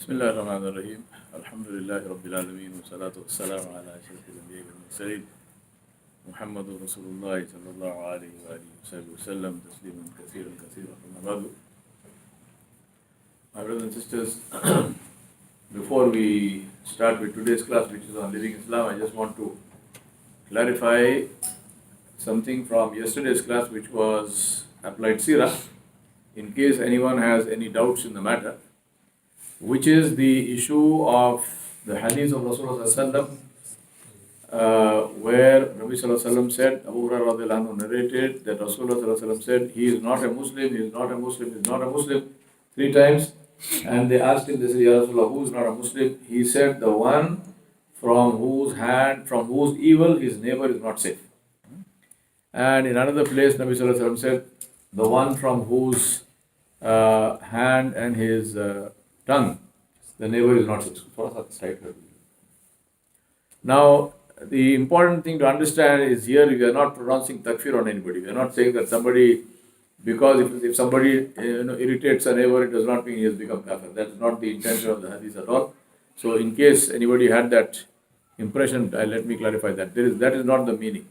Bismillah ar-Rahman ar-Rahim. Alhamdulillah Rabbil Alameen. Wa salatu wa salam ala ashrafil anbiya wal mursalin. Muhammadur Rasulullah sallallahu alayhi wa alihi wa sallam. Tasliman kathiran kathiran. Amma ba'du. My brothers and sisters, before we start with today's class, which is on living Islam, I just want to clarify something from yesterday's class, which was applied Sirah, in case anyone has any doubts in the matter, which is the issue of the hadith of Rasulullah sallallahu where Nabi sallallahu alaihi wasallam said, Abu Hurairah radhiyallahu anhu narrated that Rasulullah sallallahu alaihi wasallam said, he is not a Muslim, he is not a Muslim, he is not a Muslim, 3 times. And they asked him, they said, Ya Rasulullah, who is not a Muslim? He said, the one from whose evil his neighbor is not safe. And in another place, Nabi sallallahu alaihi wasallam said, the one from whose hand and his tongue the neighbor is not safe. Now, the important thing to understand is here we are not pronouncing takfir on anybody. We are not saying that somebody, because if somebody irritates a neighbor, it does not mean he has become kafir. That is not the intention of the hadith at all. So, in case anybody had that impression, let me clarify that. That is not the meaning.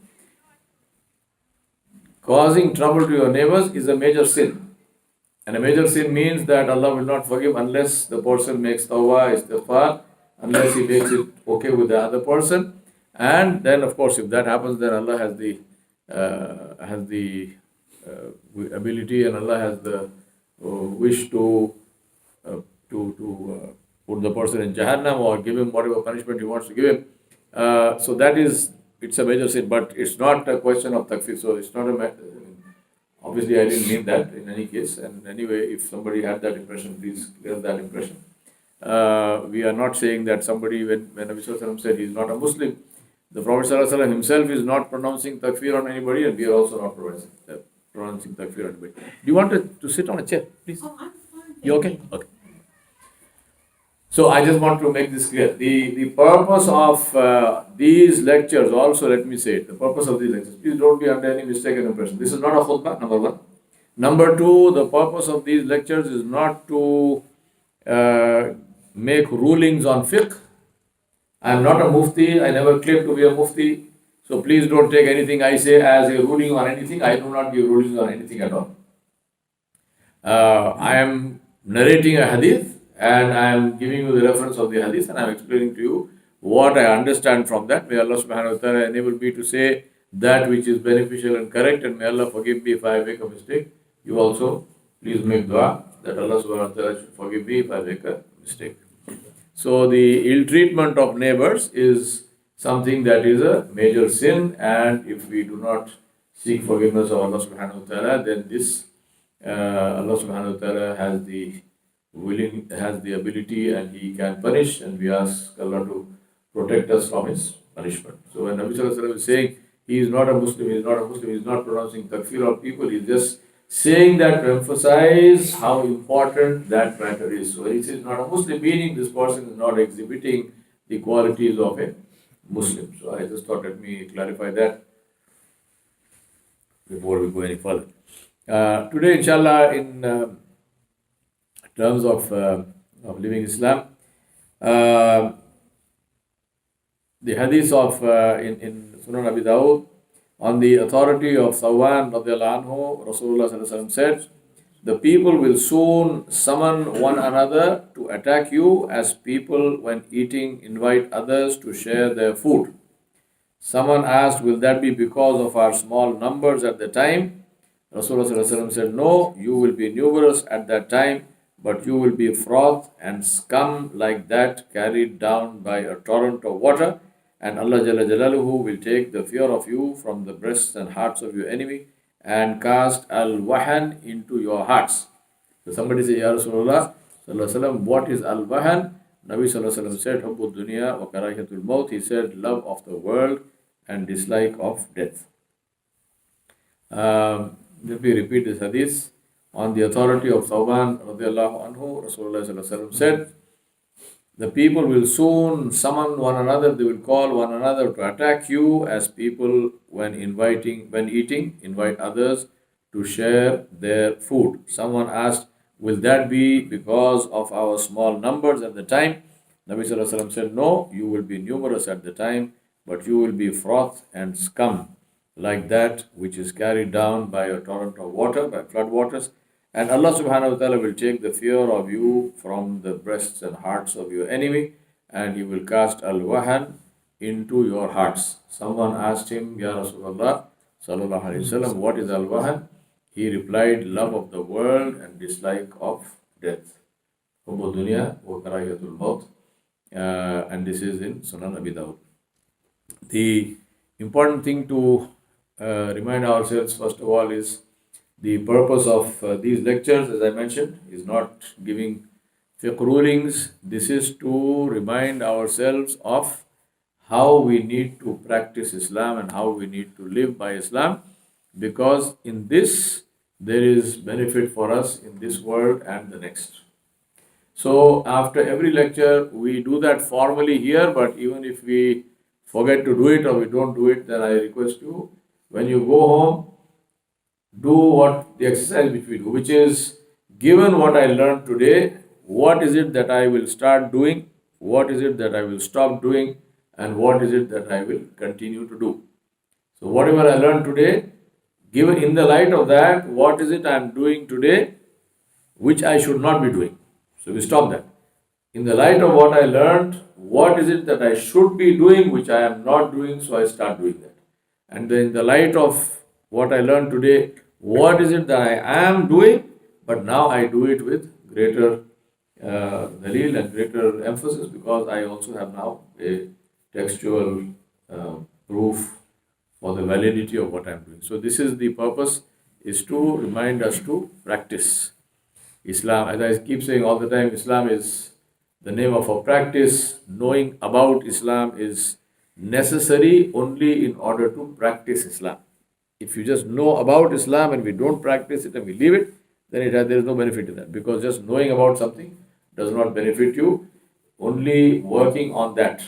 Causing trouble to your neighbors is a major sin. And a major sin means that Allah will not forgive unless the person makes tawbah, istighfar, unless he makes it okay with the other person. And then, of course, if that happens, then Allah has the ability, and Allah has the wish to put the person in Jahannam or give him whatever punishment he wants to give him. So it's a major sin, but it's not a question of takfir. So it's not obviously I didn't mean that in any case. And anyway, if somebody had that impression, please clear that impression. We are not saying that somebody, when Nabi Sallallahu Alaihi Wasallam said he is not a Muslim, the Prophet Sallallahu Alaihi Wasallam himself is not pronouncing takfir on anybody, and we are also not pronouncing takfir on anybody. Do you want to sit on a chair, please? Oh, I'm fine. You okay? Okay. So I just want to make this clear. The purpose of these lectures, also let me say it, the purpose of these lectures, please don't be under any mistaken impression. This is not a khutbah, number one. Number two, the purpose of these lectures is not to make rulings on fiqh. I am not a mufti, I never claim to be a mufti. So please don't take anything I say as a ruling on anything. I do not give rulings on anything at all. I am narrating a hadith, and I am giving you the reference of the hadith, and I am explaining to you what I understand from that. May Allah subhanahu wa ta'ala enable me to say that which is beneficial and correct, and may Allah forgive me if I make a mistake. You also please make dua that Allah subhanahu wa ta'ala should forgive me if I make a mistake. So the ill treatment of neighbors is something that is a major sin, and if we do not seek forgiveness of Allah subhanahu wa ta'ala, then this Allah subhanahu wa ta'ala has the ability, and He can punish, and we ask Allah to protect us from His punishment. So when Nabi Sallallahu Alaihi Wasallam is saying he is not a Muslim, he is not a Muslim, he is not pronouncing takfir on people, he is just saying that to emphasize how important that matter is. So he says not a Muslim, meaning this person is not exhibiting the qualities of a Muslim. So I just thought, let me clarify that before we go any further. Today, inshallah, in terms of living Islam, the hadith of in Sunan Abi Dawud, on the authority of Thawban radhiyallahu anhu, Rasulullah sallallahu alaihi wasallam said, the people will soon summon one another to attack you, as people when eating invite others to share their food. Someone asked, will that be because of our small numbers at the time? Rasulullah sallallahu alaihi wasallam said, no, you will be numerous at that time, but you will be froth and scum like that carried down by a torrent of water, and Allah Jalla Jalaluhu will take the fear of you from the breasts and hearts of your enemy and cast al-wahan into your hearts. So somebody say, Ya Rasulullah sallallahu alaihi wasallam, what is al-wahan? Nabi sallallahu alaihi wasallam said, Hubbud dunya wa karahiyatul maut. He said, love of the world and dislike of death. Let me repeat this hadith. On the authority of Thawban radhiyallahu anhu, Rasulullah sallallahu alaihi wasallam said, the people will soon summon one another, they will call one another to attack you, as people when eating, invite others to share their food. Someone asked, Will that be because of our small numbers at the time? Nabi Sallallahu Alaihi Wasallam said, no, you will be numerous at the time, but you will be froth and scum, like that which is carried down by a torrent of water, by flood waters. And Allah subhanahu wa ta'ala will take the fear of you from the breasts and hearts of your enemy, and He will cast al-wahan into your hearts. Someone asked him, Ya Rasulullah, sallallahu alayhi wasallam, what is al-wahan? He replied, love of the world and dislike of death. Hubbu dunya wa karahiyatul maut. And this is in Sunan Abi Dawud. The important thing to remind ourselves, first of all, is the purpose of these lectures, as I mentioned, is not giving fiqh rulings. This is to remind ourselves of how we need to practice Islam and how we need to live by Islam, because in this there is benefit for us in this world and the next. So after every lecture we do that formally here, but even if we forget to do it or we don't do it, then I request you, when you go home, do what the exercise which we do, which is, given what I learned today, what is it that I will start doing, what is it that I will stop doing, and what is it that I will continue to do. So whatever I learned today, given in the light of that, what is it I am doing today which I should not be doing? So we stop that. In the light of what I learned, what is it that I should be doing which I am not doing, so I start doing that. And then in the light of what I learned today, what is it that I am doing, but now I do it with greater dalil and greater emphasis, because I also have now a textual proof for the validity of what I am doing. So this is the purpose, is to remind us to practice Islam. As I keep saying all the time, Islam is the name of a practice. Knowing about Islam is necessary only in order to practice Islam. If you just know about Islam and we don't practice it and we leave it, then there is no benefit in that, because just knowing about something does not benefit you. Only working on that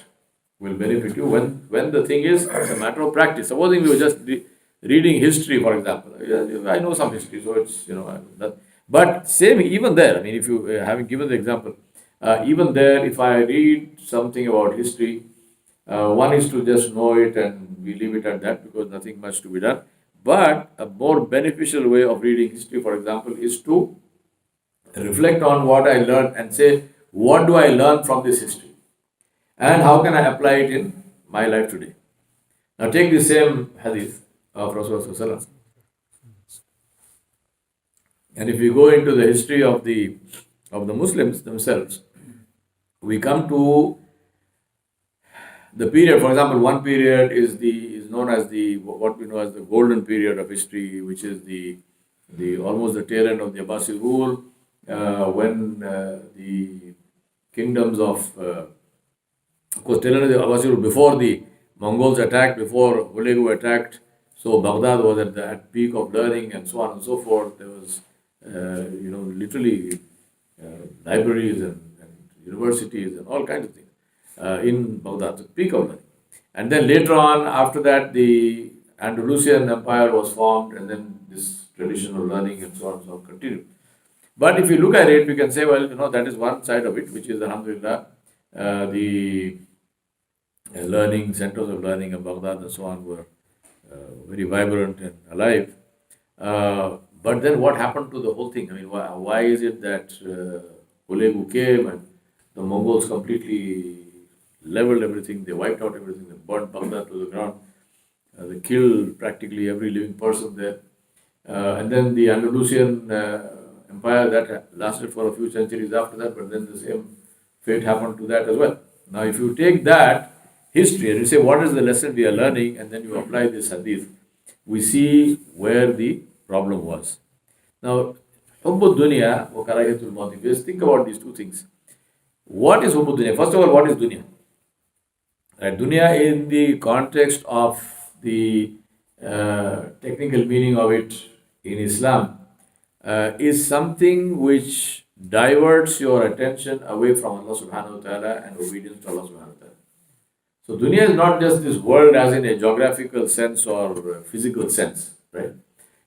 will benefit you when the thing is a matter of practice. Supposing we were just reading history, for example. I know some history, so it's, but same even there. I mean, if you, having given the example, even there, if I read something about history, one is to just know it and we leave it at that, because nothing much to be done. But a more beneficial way of reading history, for example, is to reflect on what I learned and say, what do I learn from this history? And how can I apply it in my life today? Now take the same hadith of Rasulullah, and if we go into the history of the Muslims themselves, we come to the period. For example, one period is known as what we know as the golden period of history, which is the almost the tail end of the Abbasid rule, when the kingdoms of course, tail end of the Abbasid rule, before the Mongols attacked, before Hulegu attacked. So Baghdad was at the peak of learning, and so on and so forth. There was literally libraries and universities and all kinds of things in Baghdad, the peak of learning. And then later on, after that, the Andalusian Empire was formed, and then this tradition of learning and so on and so on continued. But if you look at it, we can say, well, that is one side of it, which is, alhamdulillah, the learning, centers of learning of Baghdad and so on were very vibrant and alive. But then what happened to the whole thing? I mean, why is it that Hulegu came and the Mongols completely leveled everything, they wiped out everything, they burnt Baghdad to the ground, they killed practically every living person there. And then the Andalusian Empire, that lasted for a few centuries after that, but then the same fate happened to that as well. Now, if you take that history and you say, what is the lesson we are learning, and then you apply this hadith, we see where the problem was. Now, Hubbu dunya wa karahiyatul maut. Just think about these two things. What is Hubbu dunya? First of all, what is dunya? Right, dunya in the context of the technical meaning of it in Islam is something which diverts your attention away from Allah subhanahu wa ta'ala and obedience to Allah subhanahu wa ta'ala. So dunya is not just this world as in a geographical sense or physical sense, right?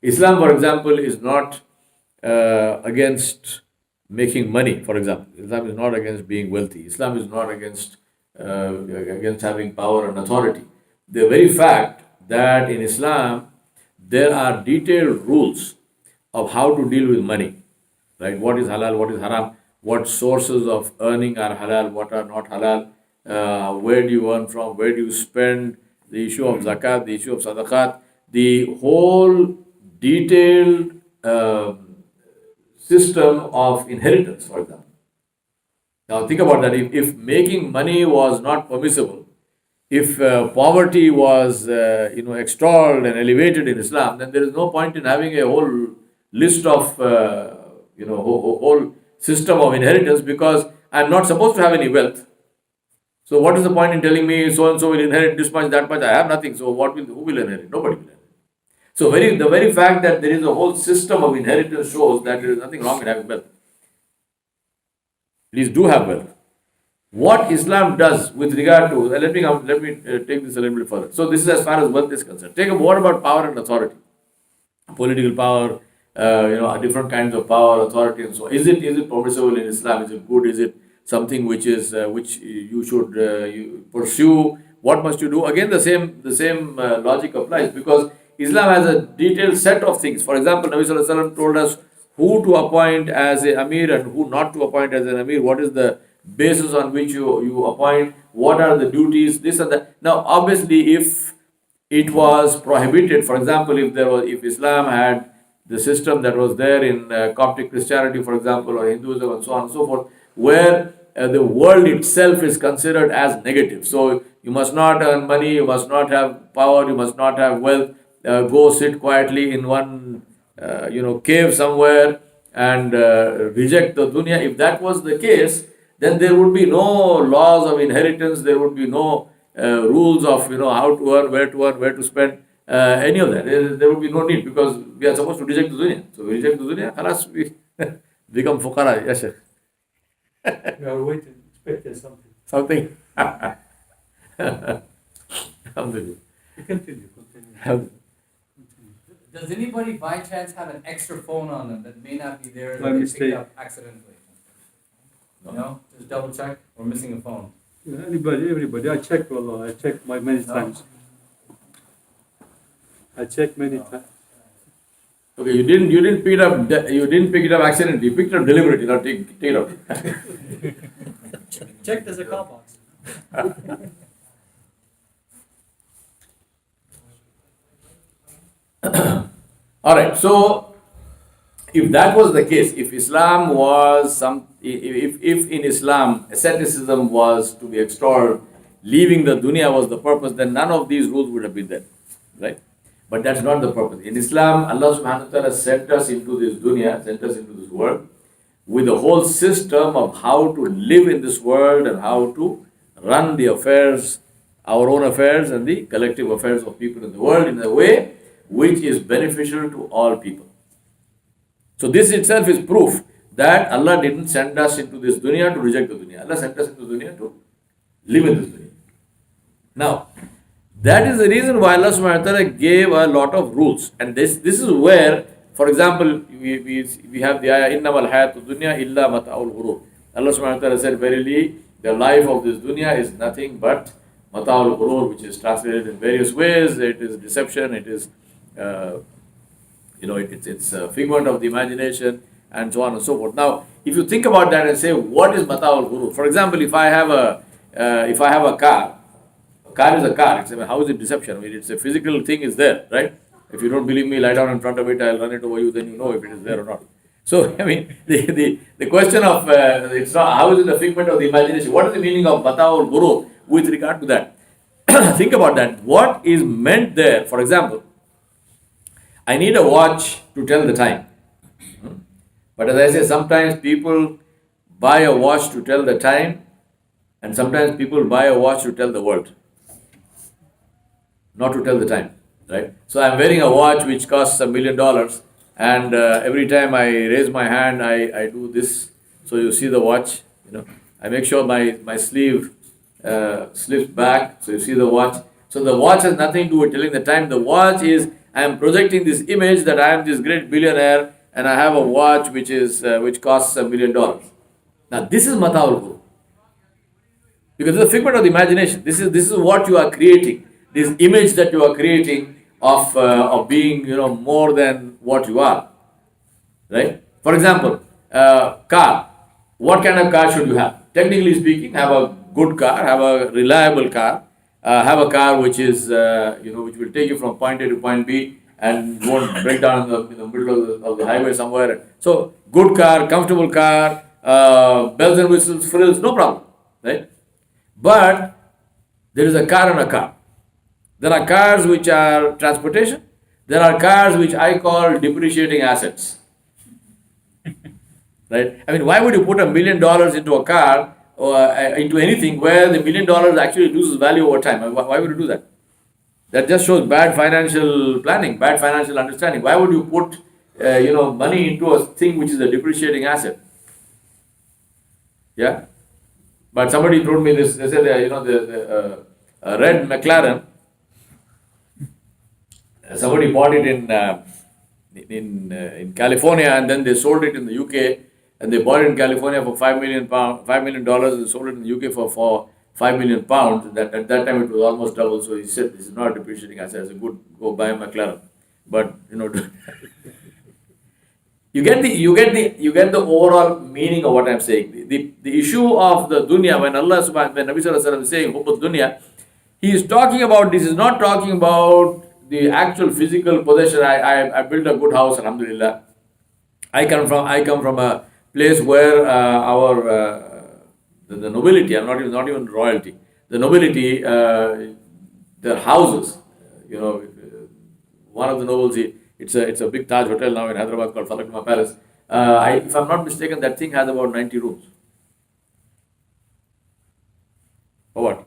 Islam, for example, is not against making money, for example. Islam is not against being wealthy. Islam is not against having power and authority. The very fact that in Islam there are detailed rules of how to deal with money, right? What is halal, what is haram, what sources of earning are halal, what are not halal, where do you earn from, where do you spend, the issue of zakat, the issue of sadaqat, the whole detailed system of inheritance, for example. Now think about that. If making money was not permissible, if poverty was extolled and elevated in Islam, then there is no point in having a whole list of whole system of inheritance, because I'm not supposed to have any wealth. So what is the point in telling me so and so will inherit this much, that much? I have nothing. So who will inherit? Nobody will inherit. So the very fact that there is a whole system of inheritance shows that there is nothing wrong in having wealth. Please do have wealth. What Islam does with regard to, let me take this a little bit further. So this is as far as wealth is concerned. Take a word about power and authority, political power, different kinds of power, authority, and so on. Is it permissible in Islam? Is it good? Is it something which you should pursue? What must you do? Again, the same logic applies, because Islam has a detailed set of things. For example, Nabi Sallallahu Alaihi Wasallam told us who to appoint as an Amir and who not to appoint as an Amir. What is the basis on which you appoint? What are the duties? This and that. Now, obviously, if it was prohibited, for example, if Islam had the system that was there in Coptic Christianity, for example, or Hinduism, and so on and so forth, where the world itself is considered as negative. So you must not earn money, you must not have power, you must not have wealth. Go sit quietly in one cave somewhere and reject the dunya. If that was the case, then there would be no laws of inheritance, there would be no rules of how to earn, where to spend, any of that. There would be no need, because we are supposed to reject the dunya. So we reject the dunya, khalas, we become fuqara. Yes, sir. We are waiting, expecting something. Something. Alhamdulillah. Continue. Does anybody by chance have an extra phone on them that may not be there, By that they mistake. picked up accidentally? No? Just double check. We're missing a phone. Everybody. I check, wallah. I check many times. I check many times. Okay, you didn't pick it up accidentally. You picked it up deliberately. Now take it out. Check there's a call box. All right. So, if that was the case, if Islam was if in Islam asceticism was to be extolled, leaving the dunya was the purpose, then none of these rules would have been there, right? But that's not the purpose. In Islam, Allah Subhanahu wa Taala sent us into this dunya, sent us into this world, with a whole system of how to live in this world and how to run the affairs, our own affairs and the collective affairs of people in the world in a way which is beneficial to all people. So this itself is proof that Allah didn't send us into this dunya to reject the dunya. Allah sent us into the dunya to live in this dunya. Now, that is the reason why Allah subhanahu wa ta'ala gave a lot of rules. And this is where, for example, we have the ayah, إِنَّمَا الْحَيَاةُ الدُّنْيَا إِلَّا مَتَاعُ الْغُرُورِ. Allah subhanahu wa ta'ala said, verily, the life of this dunya is nothing but mata'ul ghurur, which is translated in various ways. It is deception, it is it's a figment of the imagination, and so on and so forth. Now, if you think about that and say, what is mata'ul ghurur? For example, if I have a car is a car. How is it deception? I mean, it's a physical thing is there, right? If you don't believe me, lie down in front of it, I'll run it over you, then you know if it is there or not. So, I mean, the question of, it's not, how is it a figment of the imagination? What is the meaning of mata'ul ghurur with regard to that? Think about that. What is meant there? For example, I need a watch to tell the time. But as I say, sometimes people buy a watch to tell the time, and sometimes people buy a watch to tell the world, not to tell the time, right? So I'm wearing a watch which costs $1 million, and every time I raise my hand, I do this. So you see the watch, I make sure my sleeve slips back, so you see the watch. So the watch has nothing to do with telling the time. The watch is, I am projecting this image that I am this great billionaire, and I have a watch which costs $1 million. Now this is Mata'ul Ghurur. Because it's a figment of the imagination. This is what you are creating. This image that you are creating of being more than what you are. Right? For example, car. What kind of car should you have? Technically speaking, have a good car, have a reliable car, have a car which is which will take you from point A to point B and won't break down in the middle of the highway somewhere. So good car, comfortable car, bells and whistles, frills, no problem, right? But there is a car and a car. There are cars which are transportation. There are cars which I call depreciating assets. Right? I mean, why would you put $1 million into a car or into anything where the $1 million actually loses value over time? Why would you do that? That just shows bad financial planning, bad financial understanding. Why would you put money into a thing which is a depreciating asset? Yeah. But somebody told me this. They said the red McLaren. Somebody bought it in California, and then they sold it in the UK. And they bought it in California for $5 million, $5 million, and sold it in the UK for £5 million. That at that time it was almost double. So he said, "This is not a depreciating asset. I said, good, go buy a McLaren." But you get the overall meaning of what I'm saying. The issue of the dunya, when Nabi Sallallahu Alaihi Wasallam is saying hubbud dunya, he is talking about, this is not talking about the actual physical possession. I built a good house, alhamdulillah. I come from a place where the nobility, I'm not even royalty, the nobility, their houses, one of the nobles, it's a big Taj hotel now in Hyderabad called Falaknuma Palace. If I'm not mistaken, that thing has about 90 rooms. For what?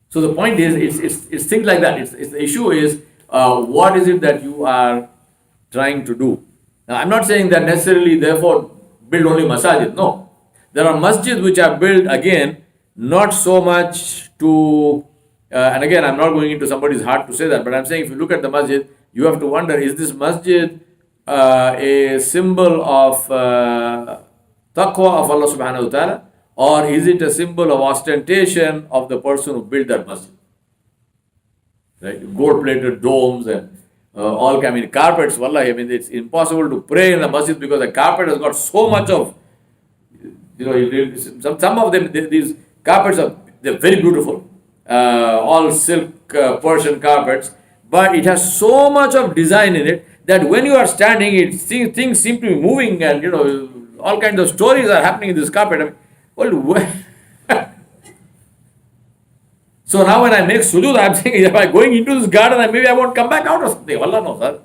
So the point is, it's things like that. The issue is, what is it that you are trying to do? Now, I'm not saying that necessarily, therefore, build only masajid. No. There are masjids which are built, again, not so much to, and again, I'm not going into somebody's heart to say that, but I'm saying if you look at the masjid, you have to wonder, is this masjid a symbol of taqwa of Allah subhanahu wa ta'ala, or is it a symbol of ostentation of the person who built that masjid? Right? Gold-plated domes and all kind of carpets. Wallahi, I mean, it's impossible to pray in the masjid because the carpet has got so much of, some of them, these carpets they're very beautiful, all silk Persian carpets, but it has so much of design in it that when you are standing, things seem to be moving, and all kinds of stories are happening in this carpet. I mean, well, so now when I make sujood, I'm saying, if I'm going into this garden, maybe I won't come back out or something. Allah knows, sir.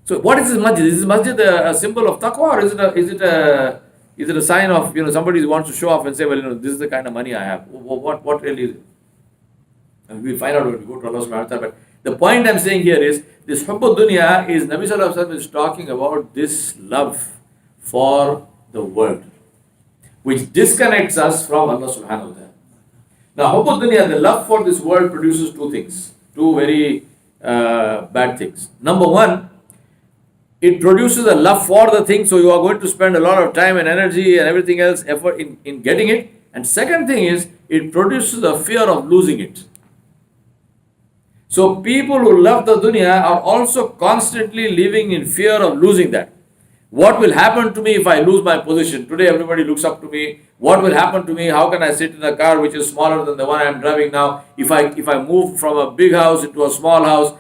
So what is this masjid? Is this masjid a symbol of taqwa, or is it a sign of, somebody who wants to show off and say, well, this is the kind of money I have? What really is it? And we'll find out when we go to Allah subhanahu wa ta'ala. But the point I'm saying here is, this hubbud dunya is, Nabi Sallallahu Alaihi Wasallam is talking about this love for the world, which disconnects us from Allah subhanahu wa ta'ala. Now, hubbud dunya, the love for this world, produces two things, two very bad things. Number one, it produces a love for the thing, so you are going to spend a lot of time and energy and everything else, effort in getting it. And second thing is, it produces a fear of losing it. So people who love the dunya are also constantly living in fear of losing that. What will happen to me if I lose my position? Today everybody looks up to me. What will happen to me? How can I sit in a car which is smaller than the one I am driving now? If I move from a big house into a small house,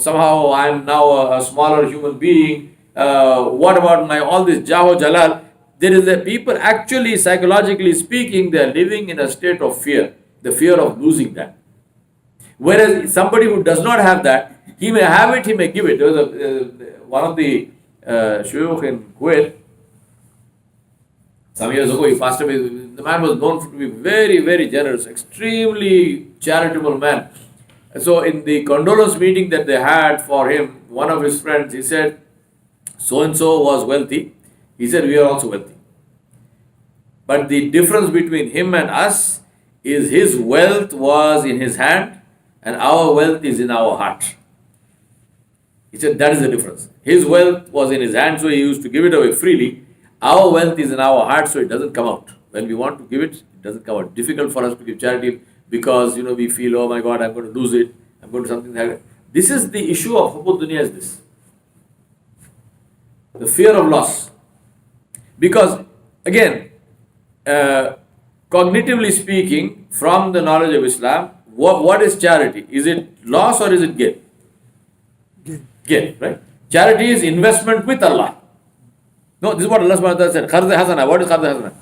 somehow I am now a smaller human being. What about all this Jaho Jalal? There is people actually, psychologically speaking, they are living in a state of fear. The fear of losing that. Whereas somebody who does not have that, he may have it, he may give it. There was one of the shuyukh in Kuwait, some years ago, he passed away. The man was known to be very, very generous, extremely charitable man. And so in the condolence meeting that they had for him, one of his friends, he said, so-and-so was wealthy. He said, we are also wealthy. But the difference between him and us is his wealth was in his hand and our wealth is in our heart. He said that is the difference. His wealth was in his hand, so he used to give it away freely. Our wealth is in our heart, so it doesn't come out. When we want to give it, it doesn't come out. Difficult for us to give charity because we feel, oh my God, I'm going to lose it. I'm going to something like that. This is the issue of Hubbud Dunya is this. The fear of loss. Because again, cognitively speaking, from the knowledge of Islam, what is charity? Is it loss or is it gain? Gain, right? Charity is investment with Allah. No, this is what Allah subhanahu wa ta'ala said. Kharz hasana. What is kharz hasana?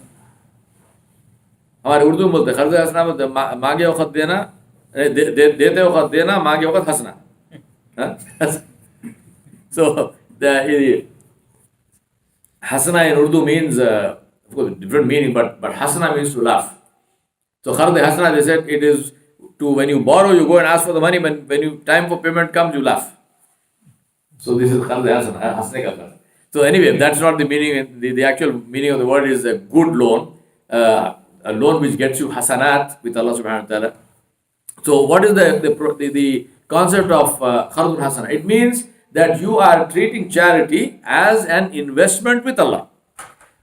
हमारे उर्दू में बोलते हैं खर्ज हसना बोलते हैं मांगे वक्त देना देते वक्त देना मांगे वक्त हंसना. So the hasana in Urdu means of course different meaning, but hasana means to laugh. So kharj hasana, they said it is to when you borrow, you go and ask for the money. When you time for payment comes, you laugh. So this is kharj hasana, hasne ka kharj. So anyway, that's not the meaning. The actual meaning of the word is a good loan, a loan which gets you hasanat with Allah subhanahu wa ta'ala. So what is the concept of kharj hasana? It means that you are treating charity as an investment with Allah,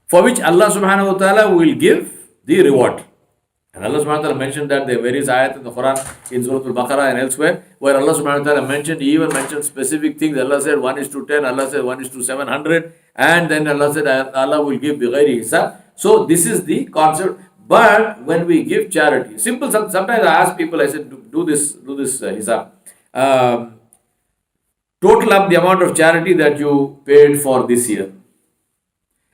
for which Allah subhanahu wa ta'ala will give the reward. And Allah subhanahu wa ta'ala mentioned that there are various ayat in the Quran, in Surah Al-Baqarah and elsewhere, where Allah subhanahu wa ta'ala mentioned specific things. Allah said 1:10, Allah said 1:700, and then Allah said Allah will give bighairi hisab. So this is the concept. But when we give charity, simple, sometimes I ask people, I said, do this hisab. Total up the amount of charity that you paid for this year.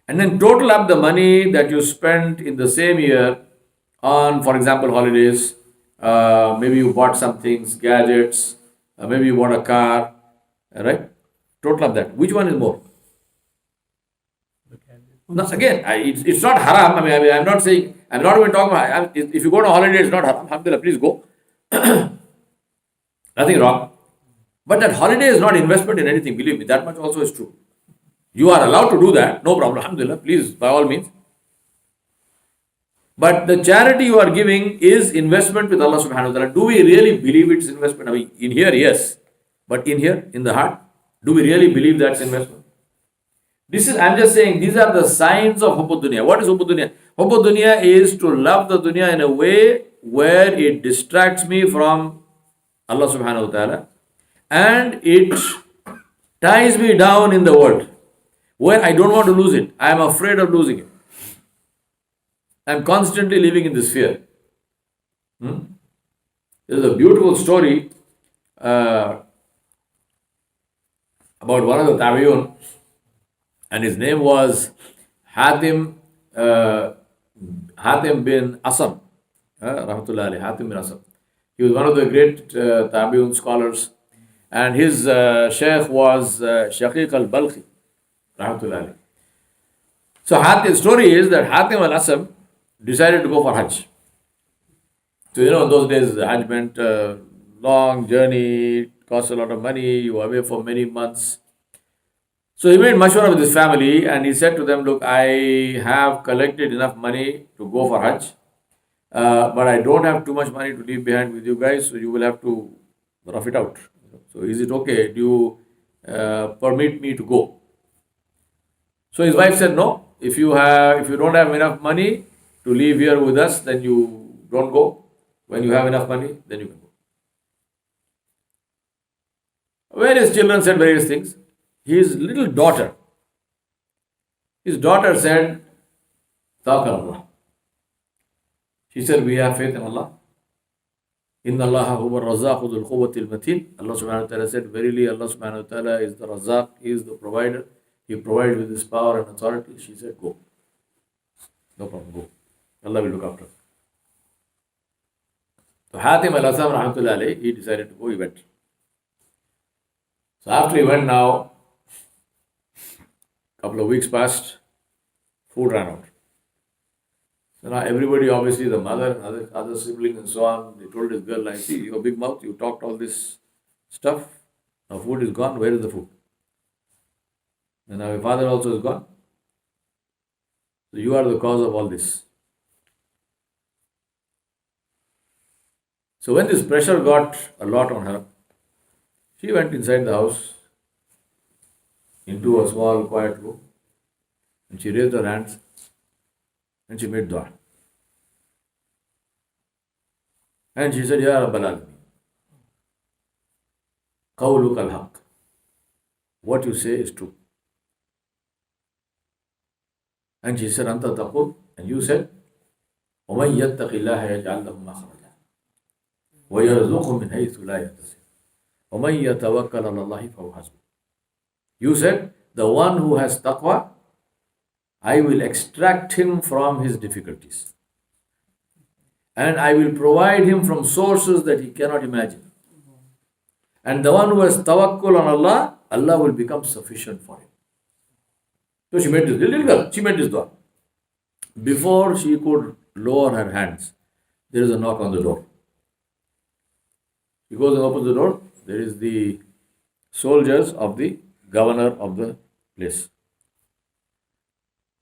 And then total up the money that you spent in the same year on, for example, holidays. Maybe you bought some things, gadgets, maybe you bought a car, right? Total of that. Which one is more? Now, again, it's not haram. I'm not saying, I'm not even talking about, if you go on a holiday, it's not haram. Alhamdulillah, please go. Nothing wrong. But that holiday is not investment in anything, believe me, that much also is true. You are allowed to do that, no problem, alhamdulillah, please, by all means. But the charity you are giving is investment with Allah subhanahu wa ta'ala. Do we really believe it's investment? In here, yes. But in here, in the heart, do we really believe that's investment? I'm just saying, these are the signs of Hubbud Dunya. What is Hubbud Dunya? Hubbud Dunya is to love the dunya in a way where it distracts me from Allah subhanahu wa ta'ala, and it ties me down in the world where I don't want to lose it. I am afraid of losing it. I am constantly living in this fear. There's a beautiful story about one of the Tabi'un, and his name was Hatim bin Asam. Rahmatullah alayhi, Hatim bin Asam. He was one of the great Tabi'un scholars. And his sheikh was Shaqiq al-Balkhi, rahmatullahi alayhi. So the story is that Hatim al-Asam decided to go for Hajj. So in those days, Hajj meant a long journey, cost a lot of money, you were away for many months. So he made mashwara with his family and he said to them, look, I have collected enough money to go for Hajj, but I don't have too much money to leave behind with you guys, so you will have to rough it out. So is it okay? Do you permit me to go? So his wife said, no. If you don't have enough money to leave here with us, then you don't go. When you have enough money, then you can go. Various children said various things. His little daughter, said, Tawakkal Allah. She said, we have faith in Allah. Inna Allah huwa ar-razzaqu dhul quwwati al-mateen. Allah subhanahu wa ta'ala said, verily Allah subhanahu wa ta'ala is the Razzaq, He is the provider. He provides with His power and authority. She said, go. No problem, go. Allah will look after. So Hatim al-Asam rahmatullahi alayhi, he decided to go, he went. So after he went now, couple of weeks passed, food ran out. So now everybody, obviously the mother and other siblings and so on, they told this girl, I see your big mouth, you talked all this stuff, now food is gone, where is the food? And now your father also is gone. So you are the cause of all this. So when this pressure got a lot on her, she went inside the house into a small quiet room and she raised her hands and she made dua. And she said, Ya Rabbal Alamin, Qawluk al-Haq. What you say is true. And she said, Anta taqul. And you said, وَمَنْ يَتَّقِ اللَّهَ يَجْعَلْ لَهُ مَخْرَجًا وَيَرْزُقْهُ مِنْ حَيْثُ لَا يَحْتَسِبُ وَمَنْ يَتَوَكَّلْ عَلَى اللَّهِ فَهُوَ حَسْبُهُ. You said, the one who has taqwa, I will extract him from his difficulties. And I will provide him from sources that he cannot imagine. And the one who has tawakkul on Allah, Allah will become sufficient for him. So she made this, little girl, she made this dua. Before she could lower her hands, there is a knock on the door. She goes and opens the door. There is the soldiers of the governor of the place.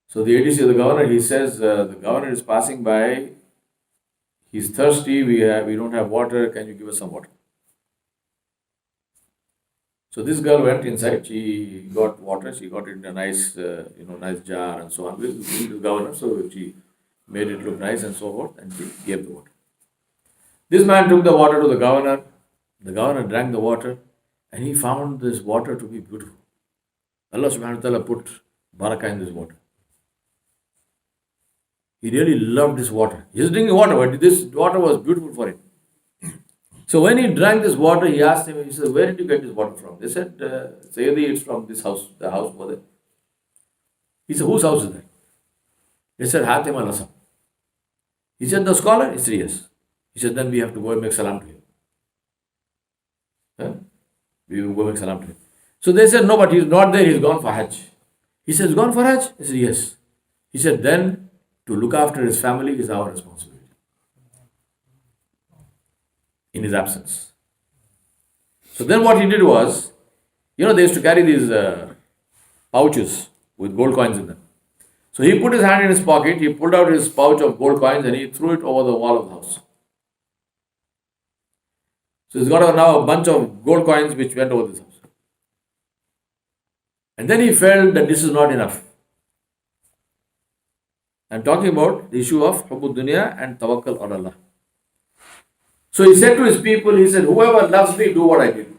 So the ADC of the governor, he says, the governor is passing by. He's thirsty. We don't have water. Can you give us some water? So this girl went inside. She got water. She got it in a nice, nice jar and so on. This is the governor, so she made it look nice and so forth, and she gave the water. This man took the water to the governor. The governor drank the water, and he found this water to be beautiful. Allah subhanahu wa ta'ala put barakah in this water. He really loved this water. He was drinking water, but this water was beautiful for him. So when he drank this water, he asked him, he said, where did you get this water from? They said, Sayyidi, it's from this house, the house over there. He said, whose house is that? They said, Hatim al-Asam. He said, the scholar? He said, yes. He said, then we have to go and make salam to him. Huh? We will go make salam to him. So they said, no, but he's not there, he's gone for Hajj. He said, he's gone for Hajj? He said, yes. He said, then to look after his family is our responsibility in his absence. So then what he did was, they used to carry these pouches with gold coins in them. So he put his hand in his pocket, he pulled out his pouch of gold coins and he threw it over the wall of the house. So he's got now a bunch of gold coins which went over this house. And then he felt that this is not enough. I'm talking about the issue of Hubbud Dunya and Tawakkal on Allah. So he said to his people, he said, whoever loves me, do what I did.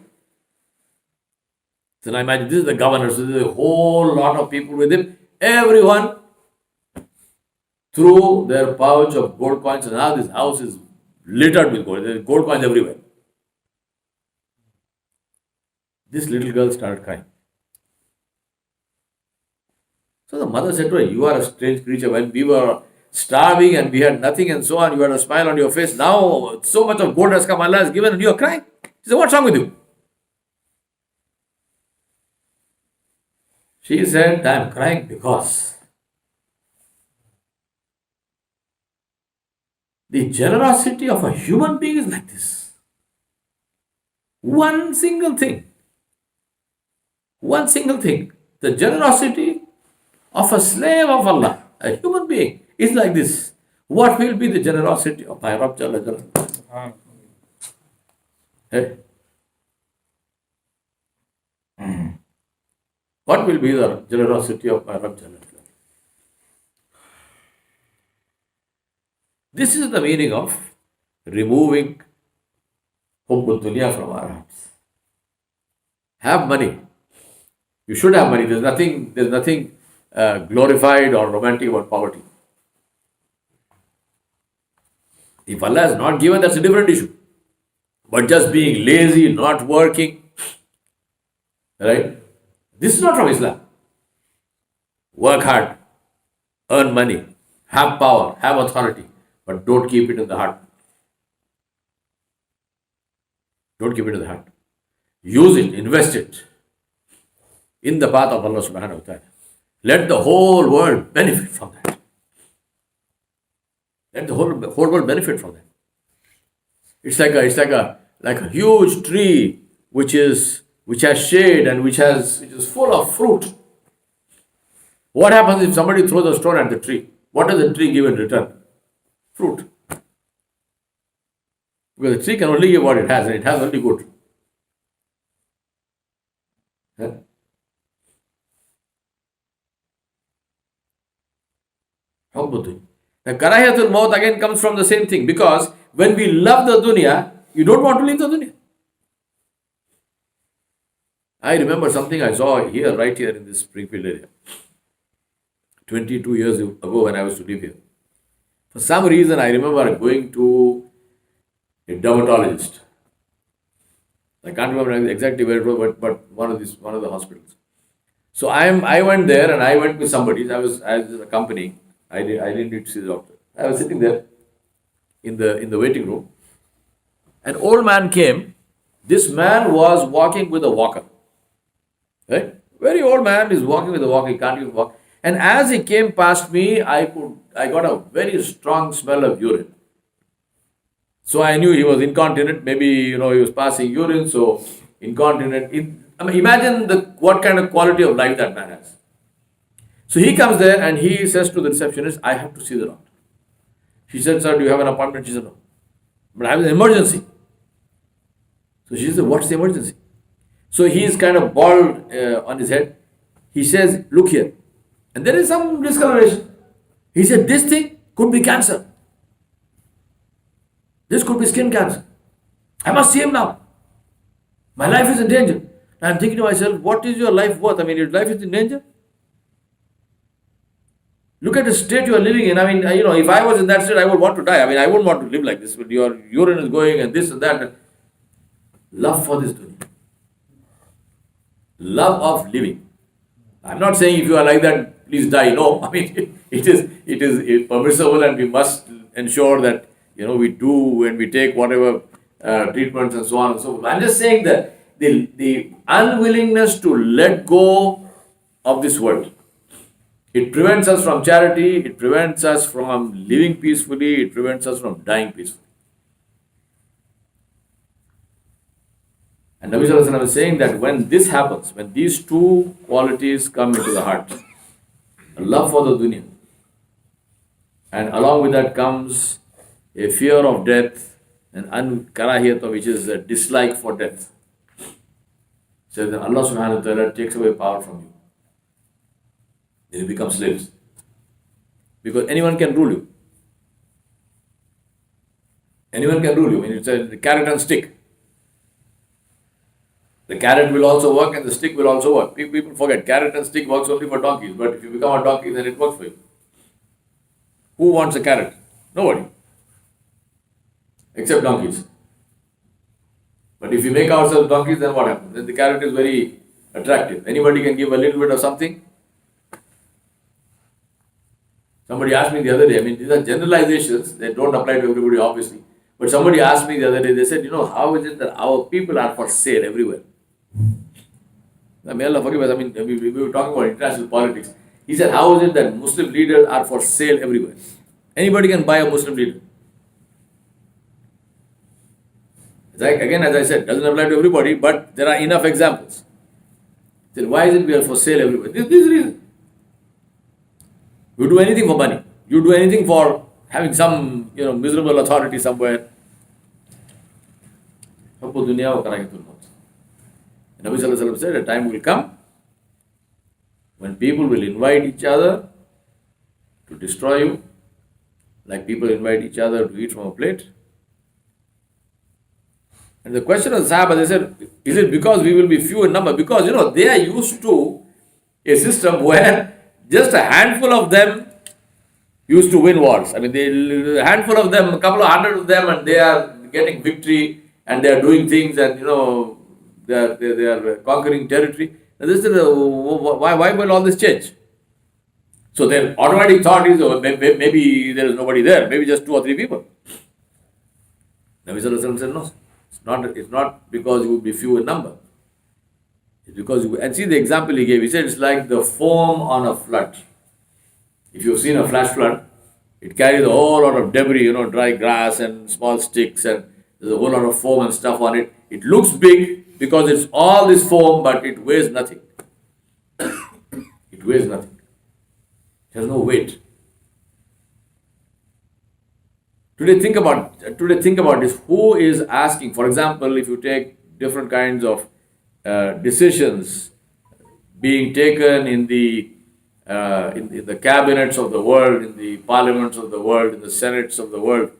So now imagine, this is the governor, so there's a whole lot of people with him. Everyone threw their pouch of gold coins, and now this house is littered with gold. There's gold coins everywhere. This little girl started crying. So the mother said to her, you are a strange creature. When we were starving and we had nothing and so on, you had a smile on your face. Now so much of gold has come, Allah has given, and you are crying. She said, what's wrong with you? She said, I am crying because the generosity of a human being is like this. One single thing. The generosity of a slave of Allah, a human being, is like this. What will be the generosity of my Rabb Jalla Jalla? Hey? What will be the generosity of my Rabb Jalla Jalla? This is the meaning of removing Hubbud Dunya from our hearts. Have money. You should have money. There's nothing glorified or romantic about poverty. If Allah has not given, that's a different issue. But just being lazy, not working, right? This is not from Islam. Work hard, earn money, have power, have authority, but don't keep it in the heart. Don't keep it in the heart. Use it, invest it in the path of Allah subhanahu wa ta'ala. Let the whole world benefit from that. Let the whole world benefit from that. It's like a huge tree which has shade and which is full of fruit. What happens if somebody throws a stone at the tree? What does the tree give in return? Fruit. Because the tree can only give what it has, and it has only good. Hubbu. The karahiyatul maut again comes from the same thing, because when we love the dunya, you don't want to leave the dunya. I remember something I saw here, right here in this Springfield area, 22 years ago when I was to live here. For some reason, I remember going to a dermatologist. I can't remember exactly where it was, but one of the hospitals. So I went there and I went with somebody. I was accompanying. I didn't need to see the doctor. I was sitting there in the waiting room. An old man came. This man was walking with a walker. Right? Very old man is walking with a walker. He can't even walk. And as he came past me, I got a very strong smell of urine. So I knew he was incontinent. Maybe he was passing urine. So incontinent. Imagine what kind of quality of life that man has. So he comes there and he says to the receptionist, "I have to see the doctor." She said, "Sir, do you have an appointment?" She said, "No, but I have an emergency." So she said, "What's the emergency?" So he is kind of bald on his head. He says, "Look here." And there is some discoloration. He said, "This thing could be cancer. This could be skin cancer. I must see him now. My life is in danger." I'm thinking to myself, what is your life worth? Your life is in danger. Look at the state you are living in. If I was in that state, I would want to die. I wouldn't want to live like this. Your urine is going and this and that. Love for this dunya. Love of living. I'm not saying if you are like that, please die. No, it is permissible, and we must ensure that we do and we take whatever treatments and so on and so forth. I'm just saying that the unwillingness to let go of this world, it prevents us from charity, it prevents us from living peacefully, it prevents us from dying peacefully. And Nabi Sallallahu Alaihi Wasallam is saying that when this happens, when these two qualities come into the heart, a love for the dunya, and along with that comes a fear of death, and karahiyat, which is a dislike for death. So then Allah subhanahu wa ta'ala takes away power from you. Then you become slaves. Because anyone can rule you. Anyone can rule you. It's a carrot and stick. The carrot will also work and the stick will also work. People forget carrot and stick works only for donkeys, but if you become a donkey, then it works for you. Who wants a carrot? Nobody. Except donkeys. But if you make ourselves donkeys, then what happens? Then the carrot is very attractive. Anybody can give a little bit of something. Somebody asked me the other day, these are generalizations, they don't apply to everybody obviously. But somebody asked me the other day, they said, how is it that our people are for sale everywhere? May Allah forgive us, we were talking about international politics. He said, how is it that Muslim leaders are for sale everywhere? Anybody can buy a Muslim leader. Again, as I said, doesn't apply to everybody, but there are enough examples. Then why is it we are for sale everywhere? This reason. You do anything for money. You do anything for having some, miserable authority somewhere. Hubbu dunya wa karahiyatul maut. Nabi Sallallahu Alaihi Wasallam said, a time will come when people will invite each other to destroy you, like people invite each other to eat from a plate. And the question of the Sahaba, they said, is it because we will be few in number? Because, they are used to a system where just a handful of them used to win wars. A handful of them, a couple of hundred of them, and they are getting victory, and they are doing things, and, they are conquering territory. And this is why will all this change? So their automatic thought is, maybe there is nobody there, maybe just 2 or 3 people. Nabi Sallallahu Alaihi Wasallam said, no. It's not because you will be few in number. It's because and see the example he gave. He said it's like the foam on a flood. If you've seen a flash flood, it carries a whole lot of debris, dry grass and small sticks, and there's a whole lot of foam and stuff on it. It looks big because it's all this foam, but it weighs nothing. It weighs nothing. It has no weight. Today think about this. Who is asking? For example, if you take different kinds of decisions being taken in the in the cabinets of the world, in the parliaments of the world, in the senates of the world,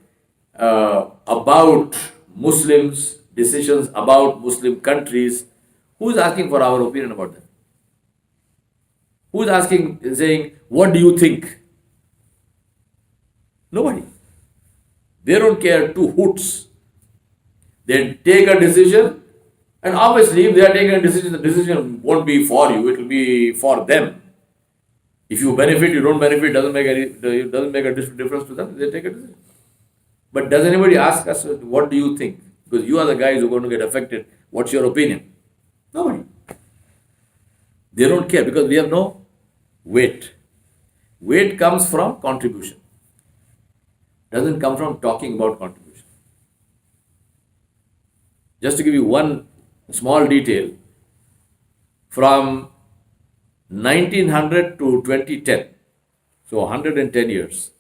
about Muslims, decisions about Muslim countries. Who's asking for our opinion about that? Who's asking, saying, what do you think? Nobody. They don't care two hoots. They take a decision, and obviously, if they are taking a decision, the decision won't be for you, it will be for them. If you benefit, you don't benefit, it doesn't make a difference to them, they take a decision. But does anybody ask us, what do you think? Because you are the guys who are going to get affected. What's your opinion? Nobody. They don't care because we have no weight. Weight comes from contribution. Doesn't come from talking about contribution. Just to give you one small detail, from 1900 to 2010, so 110 years.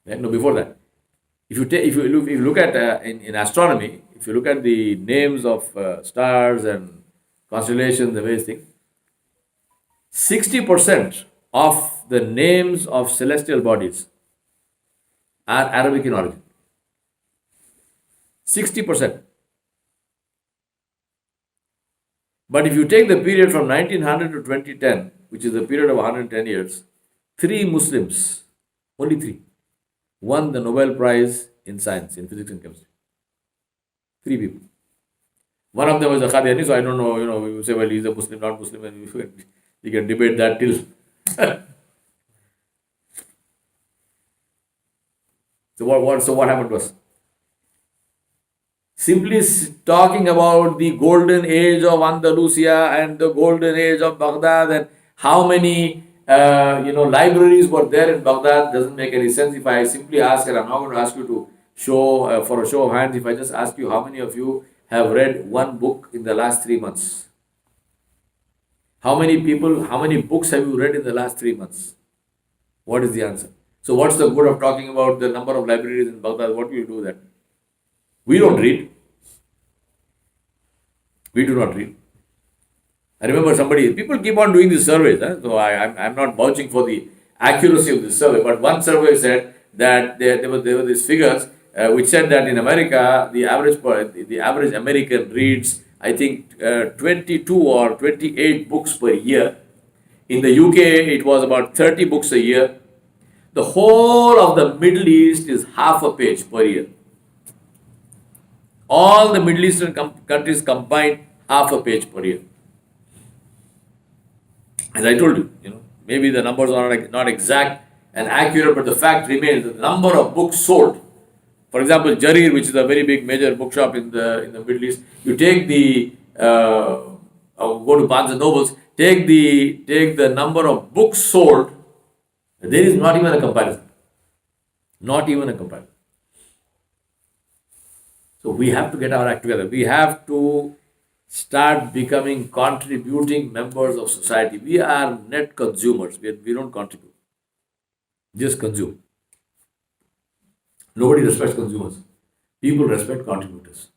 No, before that. If you look at in astronomy, if you look at the names of stars and constellations, the various things, 60% of the names of celestial bodies are Arabic in origin. 60%. But if you take the period from 1900 to 2010, which is a period of 110 years, 3 Muslims, only 3, won the Nobel Prize in Science, in Physics and Chemistry. 3 people. One of them was a Qadiani, so I don't know, you say, well, he's a Muslim, not Muslim, and you can debate that till. So what happened to us? Simply talking about the golden age of Andalusia and the golden age of Baghdad and how many libraries were there in Baghdad doesn't make any sense. If I simply ask, and I'm not going to ask you to show for a show of hands, if I just ask you how many of you have read one book in the last 3 months? How many books have you read in the last 3 months? What is the answer? So what's the good of talking about the number of libraries in Baghdad? What will you do that? We don't read. We do not read. I remember people keep on doing these surveys. So I'm not vouching for the accuracy of this survey, but one survey said that there were these figures which said that in America, the average American reads, I think, 22 or 28 books per year. In the UK, it was about 30 books a year. The whole of the Middle East is half a page per year. All the Middle Eastern countries combined, half a page per year. As I told you, maybe the numbers are not exact and accurate, but the fact remains that the number of books sold. For example, Jarir, which is a very big major bookshop in the Middle East, you take go to Barnes and Nobles, take the number of books sold. There is not even a comparison. Not even a comparison. So we have to get our act together. We have to start becoming contributing members of society. We are net consumers. We don't contribute. Just consume. Nobody respects consumers. People respect contributors.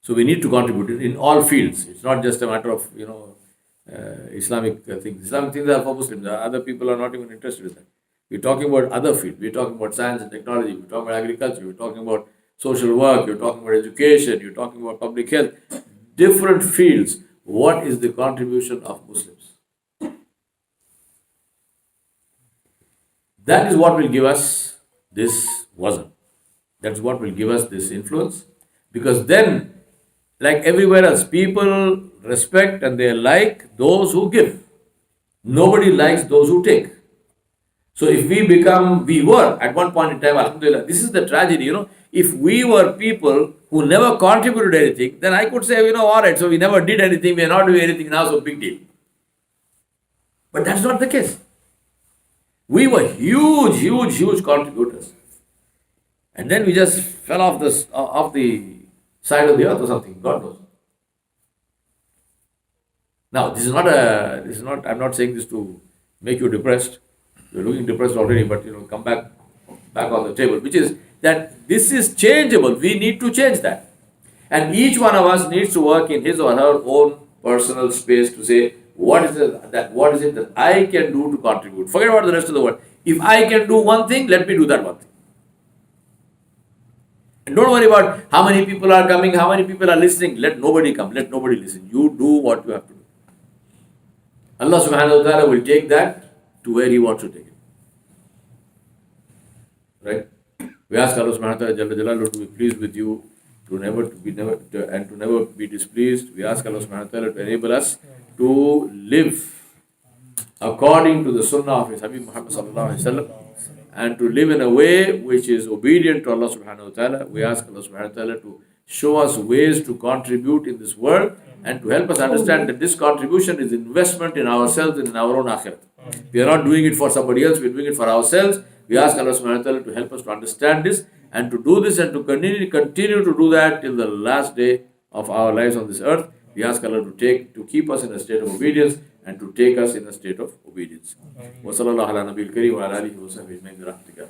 So we need to contribute in all fields. It's not just a matter of, Islamic things. Islamic things are for Muslims. Other people are not even interested in that. We're talking about other fields. We're talking about science and technology. We're talking about agriculture. We're talking about social work. You're talking about education. You're talking about public health. Different fields. What is the contribution of Muslims? That is what will give us this wazn. That's what will give us this influence. Because then, like everywhere else, people respect and they like those who give. Nobody likes those who take. So if we were at one point in time, alhamdulillah, this is the tragedy, if we were people who never contributed anything, then I could say, all right, so we never did anything, we are not doing anything now, so big deal. But that's not the case. We were huge contributors. And then we just fell off the side of the earth or something, God knows. Now, this is not, I'm not saying this to make you depressed. You're looking depressed already, but come back on the table, which is that this is changeable. We need to change that. And each one of us needs to work in his or her own personal space to say, what is it that I can do to contribute? Forget about the rest of the world. If I can do one thing, let me do that one thing. And don't worry about how many people are coming, how many people are listening. Let nobody come, let nobody listen. You do what you have to do. Allah subhanahu wa ta'ala will take that to where He wants to take it. Right? We ask Allah subhanahu wa ta'ala Jalla Jalaluhu to be pleased with you, to never be displeased. We ask Allah subhanahu wa ta'ala to enable us to live according to the sunnah of His Habib Muhammad sallallahu alaihi wasallam, and to live in a way which is obedient to Allah subhanahu wa ta'ala. We ask Allah subhanahu wa ta'ala to show us ways to contribute in this world and to help us understand that this contribution is investment in ourselves and in our own akhirat. We are not doing it for somebody else, we are doing it for ourselves. We ask Allah subhanahu wa ta'ala to help us to understand this and to do this and to continue to do that till the last day of our lives on this earth. We ask Allah to keep us in a state of obedience and to take us in a state of obedience. Wa sallallahu ala nabiyil kareem wa ala alihi wa sahbihi ajma'in bi rahmatika.